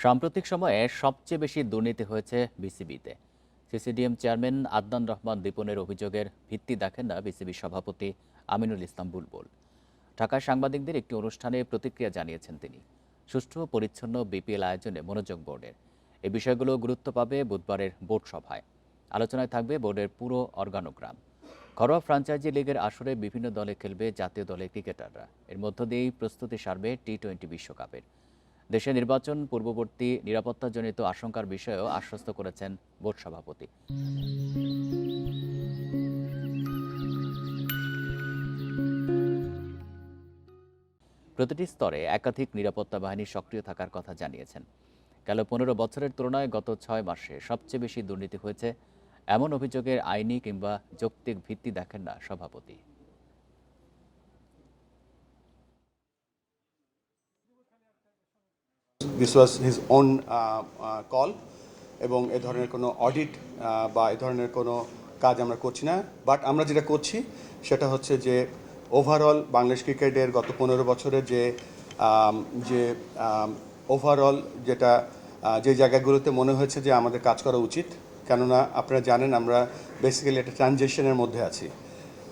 সাম্প্রতিক সময়ে সবচেয়ে বেশি দুর্নীতি হয়েছে বিসিবিতে। সিসিডিএম চেয়ারম্যান আদনান রহমান দীপনের অভিযোগের ভিত্তি দেখেন না বিসিবি সভাপতি আমিনুল ইসলাম বুলবুল। ঢাকায় সাংবাদিকদের একটি অনুষ্ঠানে প্রতিক্রিয়া জানিয়েছেন তিনি। সুষ্ঠু ও পরিচ্ছন্ন বিপিএল আয়োজনে মনোযোগ বোর্ডের। এই বিষয়গুলো গুরুত্ব পাবে বুধবারের বোর্ড সভায়। আলোচনায় থাকবে বোর্ডের পুরো অর্গানোগ্রাম। ঘরোয়া ফ্র্যাঞ্চাইজি লিগের আসরে বিভিন্ন দলে খেলবে জাতীয় দলের ক্রিকেটাররা। এর মধ্য দিয়েই প্রস্তুতি সারবে টি-20 বিশ্বকাপের। দেশে নির্বাচন পূর্ববর্তী নিরাপত্তাজনিত আশঙ্কার বিষয়েও আশ্বস্ত করেছেন বোর্ড সভাপতি। প্রতিটি স্তরে একাধিক নিরাপত্তা বাহিনী সক্রিয় থাকার কথা জানিয়েছেন। গেল 15 বছরের তুলনায় গত 6 মাসে সবচেয়ে বেশি দুর্নীতি হয়েছে এমন অভিযোগের আইনি কিংবা যৌক্তিক ভিত্তি দেখেন না সভাপতি। This was his own call এবং এ ধরনের কোনো অডিট বা এ ধরনের কোনো কাজ আমরা করছি না। বাট আমরা যেটা করছি সেটা হচ্ছে যে ওভারঅল বাংলাদেশ ক্রিকেটের গত 15 বছরের যে ওভারঅল যেটা যে জায়গাগুলোতে মনে হয়েছে যে আমাদের কাজ করা উচিত, কেননা আপনারা জানেন আমরা বেসিক্যালি একটা ট্রানজিশনের মধ্যে আছি।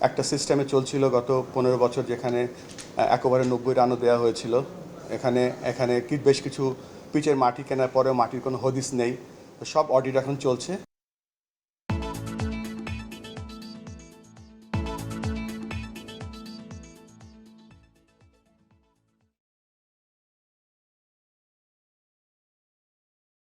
একটা সিস্টেমে চলছিল গত 15 বছর যেখানে একেবারে 90 রানও দেওয়া হয়েছিল। এখানে বেশ কিছু পিচের মাটি কেনার পরেও মাটির কোনো হদিস নেই। তো সব অডিট এখন চলছে।